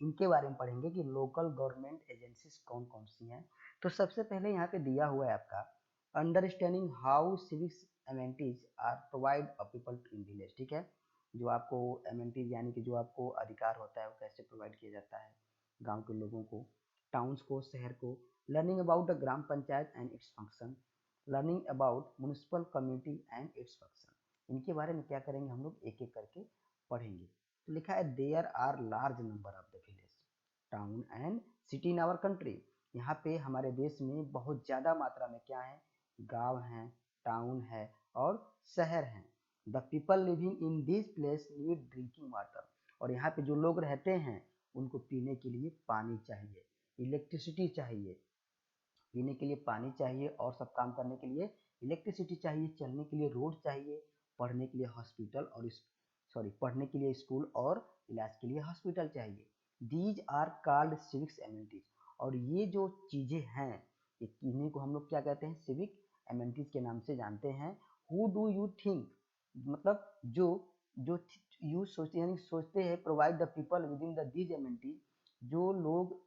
इनके बारे में पढ़ेंगे कि लोकल गवर्नमेंट एजेंसीज कौन कौन सी हैं। तो सबसे पहले यहाँ पे दिया हुआ है आपका understanding how civics amenities are provide a people in village. ठीक है, जो आपको एमेनिटीज यानी कि जो आपको अधिकार होता है वो कैसे प्रोवाइड किया जाता है गांव के लोगों को, टाउन्स को, शहर को। Learning about the gram panchayat and its function, learning about municipal community and its function. इनके बारे में क्या करेंगे हम लोग एक एक करके पढ़ेंगे। तो लिखा है there are large number of the village, town and city in our country. यहाँ पे हमारे देश में बहुत ज़्यादा मात्रा में क्या है, गांव हैं, टाउन है और शहर हैं। The people living in this place need drinking water, और यहाँ पे जो लोग रहते हैं उनको पीने के लिए पानी चाहिए, इलेक्ट्रिसिटी चाहिए, पीने के लिए पानी चाहिए और सब काम करने के लिए इलेक्ट्रिसिटी चाहिए, चलने के लिए रोड चाहिए, पढ़ने के लिए हॉस्पिटल और पढ़ने के लिए स्कूल और इलाज के लिए हॉस्पिटल चाहिए। These are called civics amenities, और ये जो चीज़ें हैं इन्हीं को हम लोग क्या कहते हैं, सिविक एमिनिटीज के नाम से जानते हैं। हु डू यू थिंक, मतलब जो जो यू सोचते यानी सोचते हैं, provide the people with in the these amenities, जो लोग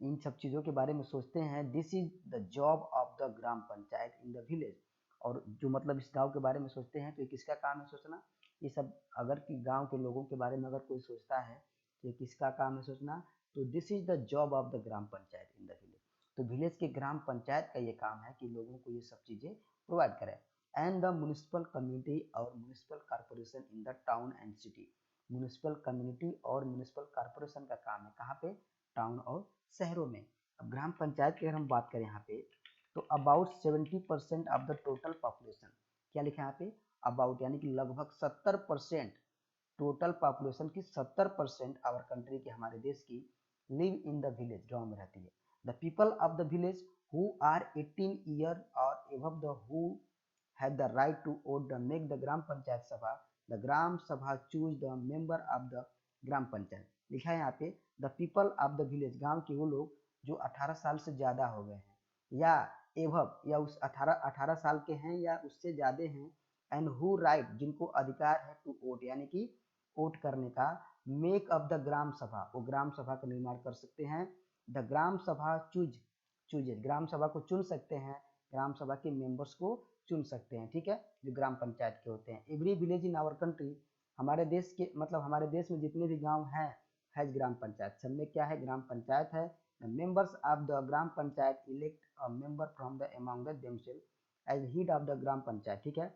इन सब चीज़ों के बारे में सोचते हैं। This is the job of the gram panchayat in the village, और जो मतलब इस गांव के बारे में सोचते हैं तो ये किसका काम है सोचना, ये सब अगर कि गांव के लोगों के बारे में अगर कोई सोचता है तो ये किसका काम है सोचना, तो this is the job of the gram panchayat in the village. तो विलेज के ग्राम पंचायत का ये काम है कि लोगों को ये सब चीज़ें प्रोवाइड करें। एंड द म्युनिसिपल कम्युनिटी और municipal corporation in the town and city, municipal community और म्युनिसिपल कॉर्पोरेशन का काम है कहाँ पे, टाउन और शहरों में। अब ग्राम पंचायत की अगर हम बात करें यहाँ पे, तो about 70% of the total population, क्या लिखा है यहाँ पे, अबाउट यानी कि लगभग 70%, टोटल पॉपुलेशन की 70% आवर कंट्री की, हमारे देश की, लिव इन द विलेज, गांव में रहती है। The people of the village who are 18 year और above the who have the right to vote the make the gram panchayat sabha, the gram sabha choose the member of the gram panchayat. लिखा है यहाँ पे the people of the village, गांव के वो लोग जो 18 साल से ज़्यादा हो गए हैं या एभव या उस 18 साल के हैं या उससे ज़्यादा हैं, एंड हु राइट, जिनको अधिकार है, टू वोट यानी कि वोट करने का, मेक ऑफ द ग्राम सभा, वो ग्राम सभा का निर्माण कर सकते हैं। द ग्राम सभा चूजेज, ग्राम सभा को चुन सकते हैं, ग्राम सभा के मेंबर्स को चुन सकते हैं। ठीक है, जो ग्राम पंचायत के होते हैं। Every village in our country, हमारे देश के मतलब हमारे देश में जितने भी गांव हैं हैज ग्राम पंचायत, सब में क्या है, ग्राम पंचायत है। The members of the gram panchayat elect a member from the among themselves as head of the gram panchayat. ठीक है,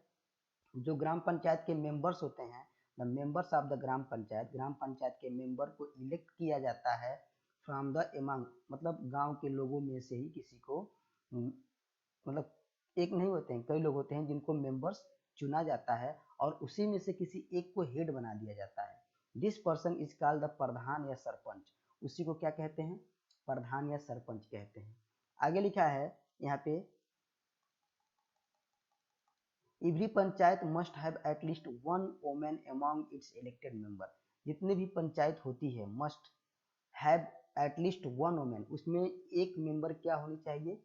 जो ग्राम पंचायत के मेंबर्स होते हैं, the members of the gram panchayat के मेंबर को इलेक्ट किया जाता है फ्रॉम द अमंग, मतलब गांव के लोगों में से ही किसी को, मतलब एक नहीं होते हैं, कई लोग होते हैं जिनको मेंबर्स चुना जाता है और उसी में से किसी एक को हेड बना दिया जाता है। This person is called the pradhan या सरपंच, उसी को क्या कहते हैं, प्रधान या सरपंच कहते हैं। आगे लिखा है यहाँ पे every panchayat must have at least one women among it's elected member, जितने भी पंचायत होती है must have at least one women, उसमें एक मेंबर क्या होनी चाहिए,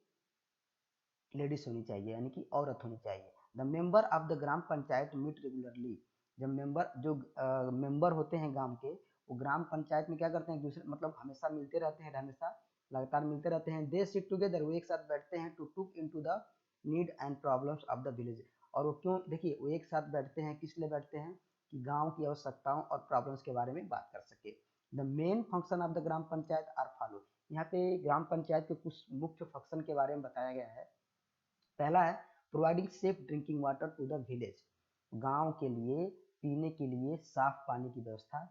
लेडीज होनी चाहिए यानी कि औरत होनी चाहिए। The member of the gram panchayat meet regularly, जब मेंबर होते हैं गांव के, वो ग्राम पंचायत में क्या करते हैं, दूसरे मतलब हमेशा मिलते रहते हैं, हमेशा लगातार मिलते रहते हैं। दे सिट टुगेदर, वो एक साथ बैठते हैं, to took into the need and problems of the village, और वो क्यों, देखिए वो एक साथ बैठते हैं, किस लिए बैठते हैं, कि गांव की आवश्यकताओं और प्रॉब्लम्स के बारे में बात कर सके। The main function of the gram panchayat are follow, यहाँ पे ग्राम पंचायत के कुछ मुख्य फंक्शन के बारे में बताया गया है। पहला है providing safe drinking water to the village, गांव के लिए पीने के लिए साफ पानी की व्यवस्था।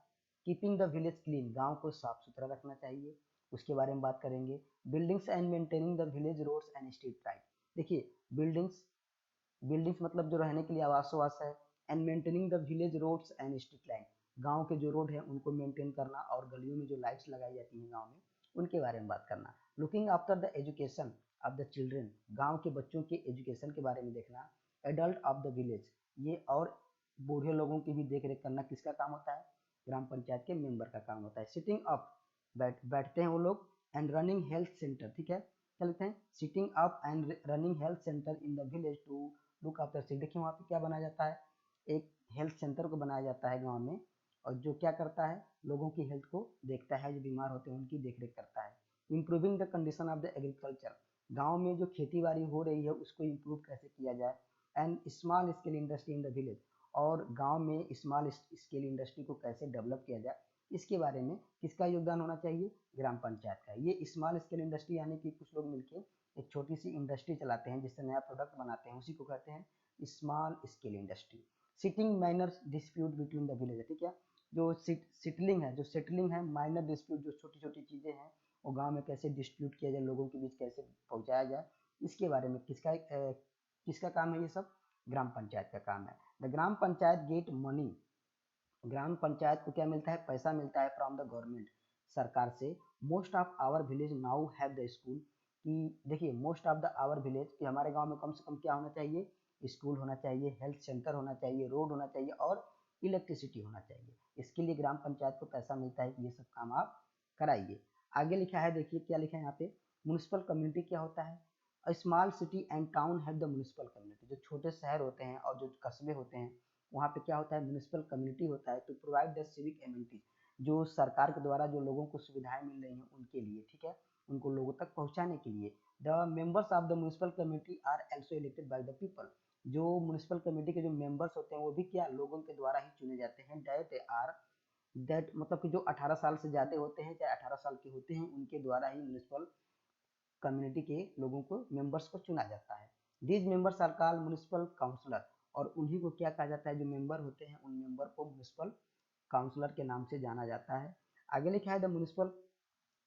कीपिंग द विलेज क्लीन, गांव को साफ सुथरा रखना चाहिए, उसके बारे में बात करेंगे। Buildings and maintaining the village roads and street light, देखिए बिल्डिंग्स मतलब जो रहने के लिए आवास है, and maintaining the village roads and street light, गांव के जो रोड है उनको मेंटेन करना और गलियों में जो लाइट्स लगाई जाती हैं गांव में उनके बारे में बात करना। Looking after the education of the children, गांव के बच्चों के एजुकेशन के बारे में देखना। एडल्ट ऑफ द विलेज, ये और बूढ़े लोगों की भी देख रेख करना किसका काम होता है, ग्राम पंचायत के मेंबर का काम होता है। सिटिंग अप, बैठते हैं वो लोग। एंड रनिंग हेल्थ सेंटर, ठीक है, क्या लिखते हैं, sitting up and running health centre in the village to look after sick, देखिए वहाँ पे क्या बनाया जाता है, एक हेल्थ सेंटर को बनाया जाता है गाँव में, और जो क्या करता है, लोगों की हेल्थ को देखता है, जो बीमार होते हैं उनकी देखरेख करता है। Improving the condition of the agriculture, गांव में जो खेती बाड़ी हो रही है उसको इम्प्रूव कैसे किया जाए। And small scale industry in the village, और गांव में स्मॉल स्केल इंडस्ट्री को कैसे डेवलप किया जाए, इसके बारे में किसका योगदान होना चाहिए, ग्राम पंचायत का। ये स्मॉल स्केल इंडस्ट्री यानी कि कुछ लोग मिलकर एक छोटी सी इंडस्ट्री चलाते हैं जिससे नया प्रोडक्ट बनाते हैं, उसी को कहते हैं small scale industry. Sitting minor dispute between the village, ठीक है, जो सेटलिंग है माइनर डिस्प्यूट, जो छोटी छोटी चीजें हैं वो गांव में कैसे डिस्ट्रीब्यूट किया जाए, लोगों के बीच कैसे पहुंचाया जाए, इसके बारे में किसका काम है, ये सब ग्राम पंचायत का काम है। The gram panchayat get money, gram panchayat को क्या मिलता है, पैसा मिलता है फ्रॉम द गवर्नमेंट, सरकार से। Most of our village now have the school, कि देखिए most of the our village, कि हमारे गांव में कम से कम क्या होना चाहिए, स्कूल होना चाहिए, हेल्थ सेंटर होना चाहिए, रोड होना चाहिए और इलेक्ट्रिसिटी होना चाहिए। इसके लिए ग्राम पंचायत को पैसा मिलता है कि ये सब काम आप कराइए। आगे लिखा है, देखिए क्या लिखा है यहाँ पे, म्युनिसिपल कम्युनिटी क्या होता है, a small city and town have the municipal community, जो छोटे शहर होते हैं और जो कस्बे होते हैं वहाँ पे क्या होता है, म्युनिसिपल कम्युनिटी होता है, to provide the civic amenities, जो सरकार के द्वारा जो लोगों को सुविधाएं मिल रही हैं उनके लिए, ठीक है, उनको लोगों तक पहुंचाने के लिए। The members of the municipal community are also elected by the people, जो म्युनिसिपल कमेटी के जो मेंबर्स होते हैं वो भी क्या, लोगों के द्वारा ही चुने जाते हैं। दैट मतलब कि जो 18 साल से ज़्यादा होते हैं चाहे 18 साल के होते हैं उनके द्वारा ही म्युनिसिपल कम्युनिटी के लोगों को, मेंबर्स को चुना जाता है। These members are called municipal councillor, और उन्हीं को क्या कहा जाता है, जो मेंबर होते हैं उन मेंबर को म्युनिसिपल काउंसलर के नाम से जाना जाता है। आगे लिखा है the municipal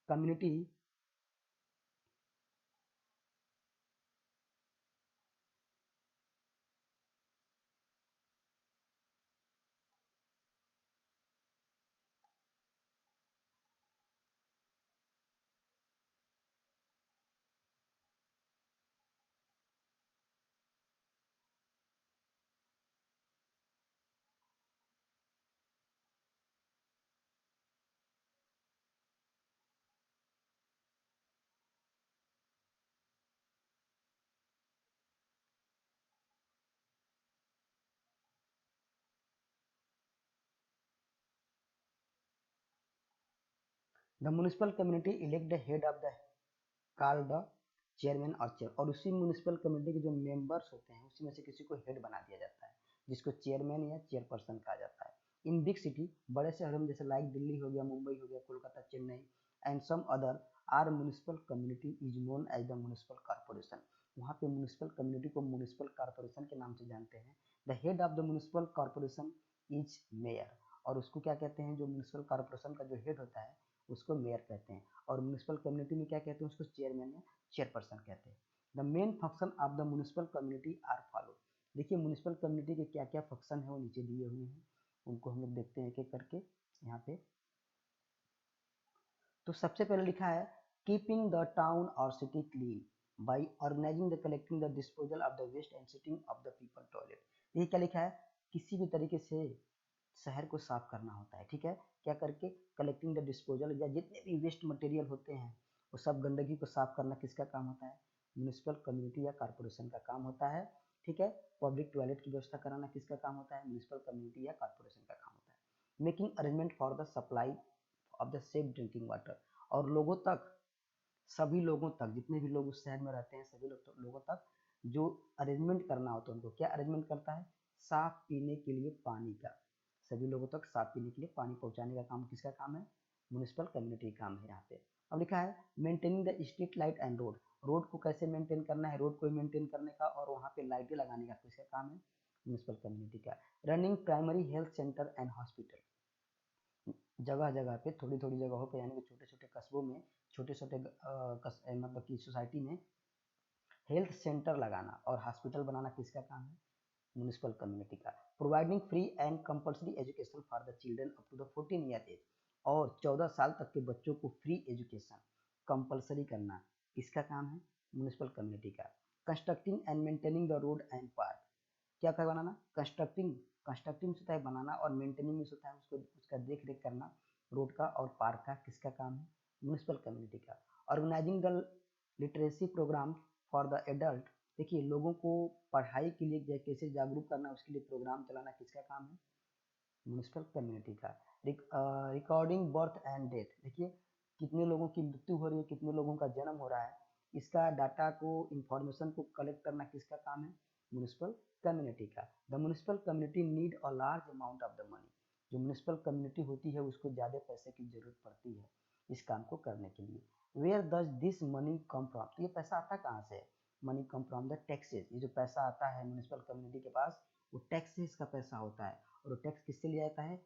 community, the municipal community elect the head of the called the chairman और चेयर, और उसी म्युनिसिपल कमेटी के जो मेंबर्स होते हैं उसी में से किसी को हेड बना दिया जाता है जिसको चेयरमैन या चेयरपर्सन कहा जाता है। इन बिग सिटी, बड़े शहरों में जैसे लाइक दिल्ली हो गया, मुंबई हो गया, Kolkata, Chennai and some other, our municipal community is known as the municipal corporation, वहाँ पे म्युनिसिपल कम्युनिटी को म्युनिसिपल कॉर्पोरेशन के नाम से जानते हैं। The head of the municipal corporation is mayor, और उसको क्या कहते हैं, जो म्युनिसिपल कॉर्पोरेशन का जो हेड होता है उसको मेयर कहते हैं, और म्युनिसिपल कम्युनिटी में क्या कहते हैं, उसको चेयरमैन या चेयरपर्सन कहते हैं। The main function of the municipal community are follow, देखिए म्युनिसिपल कम्युनिटी के क्या क्या फंक्शन है वो नीचे दिए हुए हैं, उनको हम लोग देखते हैं एक एक करके यहाँ पे। तो सबसे पहले लिखा है कीपिंग द टाउन और city clean by organising the collecting the disposal of the waste and sitting of the people toilet, ये क्या लिखा है, किसी भी तरीके से शहर को साफ करना होता है, ठीक है, क्या करके, कलेक्टिंग द डिस्पोजल, या जितने भी वेस्ट मटेरियल होते हैं वो सब गंदगी को साफ करना किसका काम होता है, म्यूनिसिपल कम्युनिटी या कॉर्पोरेशन का काम होता है, ठीक है। पब्लिक टॉयलेट की व्यवस्था कराना किसका काम होता है, म्यूनिसिपल कम्युनिटी या कॉर्पोरेशन का काम होता है। Making arrangement for the supply of the safe drinking water, और लोगों तक, सभी लोगों तक, जितने भी लोग उस शहर में रहते हैं सभी लोगों तक जो अरेंजमेंट करना होता है, उनको क्या अरेंजमेंट करता है, साफ पीने के लिए पानी का, सभी लोगों तक साफ पीने के लिए पानी पहुंचाने का काम किसका काम है, म्युनिसिपल कम्युनिटी का काम है यहाँ पे। अब लिखा है maintaining the street light and road, road को कैसे मेंटेन करना है, रोड को मेंटेन करने का और वहाँ पे लाइटें लगाने का किसका काम है, म्युनिसिपल कम्युनिटी का। Running primary health centre and hospital, जगह जगह पे, थोड़ी थोड़ी जगहों पे, यानी कि छोटे छोटे कस्बों में, छोटे छोटे मतलब की सोसाइटी में हेल्थ सेंटर लगाना और हॉस्पिटल बनाना किसका काम है, म्युनिसिपल कम्युनिटी का। Providing free and compulsory education for the children up to the 14 year age, और 14 साल तक के बच्चों को फ्री एजुकेशन कंपलसरी करना किसका काम है, म्युनिसिपल कम्युनिटी का। Constructing and maintaining the road and park, क्या क्या बनाना, कंस्ट्रक्टिंग, कंस्ट्रक्टिंग होता है बनाना, और मेंटेनिंग होता है उसको, उसका देख रेख करना, रोड का और पार्क का किसका काम है, म्युनिसिपल कम्युनिटी का। Organising the literacy programme for the adult, देखिए लोगों को पढ़ाई के लिए कैसे जागरूक करना, उसके लिए प्रोग्राम चलाना किसका काम है, म्युनिसिपल कम्युनिटी का। रिकॉर्डिंग बर्थ एंड डेथ, देखिए कितने लोगों की मृत्यु हो रही है, कितने लोगों का जन्म हो रहा है, इसका डाटा को, इंफॉर्मेशन को कलेक्ट करना किसका काम है? म्यूनिसिपल कम्युनिटी का। The municipal community need a large amount of the money, जो म्यूनिसिपल कम्युनिटी होती है उसको ज़्यादा पैसे की जरूरत पड़ती है इस काम को करने के लिए। Where does this money come from, तो ये पैसा आता कहाँ से है? Money come from the taxes, ये जो पैसा आता है म्यूनिसिपल कम्युनिटी के पास, वो टैक्स से इसका पैसा होता है। और वो टैक्स किससे लिया जाता है?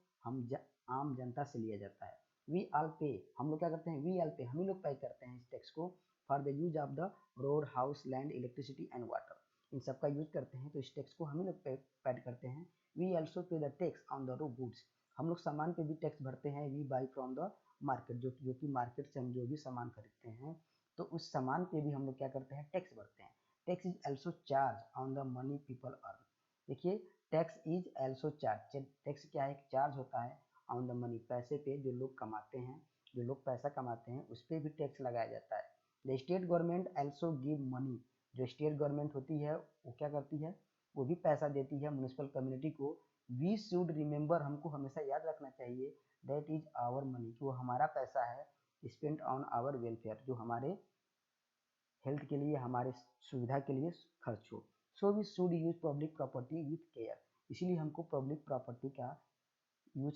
आम जनता से लिया जाता है। वी आल पे, हम लोग क्या करते हैं? वी आल पे, हम ही लोग पे करते हैं इस टैक्स को, for the use of the road, house, land, electricity and water, इन सब का यूज करते हैं, तो इस टैक्स को हम ही लोग पेड करते हैं। We also pay the tax on the raw goods, हम लोग सामान पे भी टैक्स भरते हैं। We buy from the market, जो कि मार्केट से हम जो भी सामान खरीदते हैं, तो उस सामान पे भी हम लोग क्या करते हैं? टैक्स भरते हैं। Tax is also charge on the money people earn, देखिए tax is also charge, tax क्या है? चार्ज होता है ऑन द मनी, पैसे पे जो लोग कमाते हैं, जो लोग पैसा कमाते हैं उस पर भी टैक्स लगाया जाता है। The state government also give money, जो स्टेट गवर्नमेंट होती है वो क्या करती है? वो भी पैसा देती है म्यूनिसिपल कम्युनिटी को। वी शुड रिमेंबर, हमको हमेशा याद रखना चाहिए, दैट इज आवर मनी, कि वो हमारा पैसा है, स्पेंड ऑन आवर वेलफेयर, जो हमारे हेल्थ के लिए, हमारे सुविधा के लिए खर्च हो। So we should use public property with care, इसीलिए हमको पब्लिक प्रॉपर्टी का यूज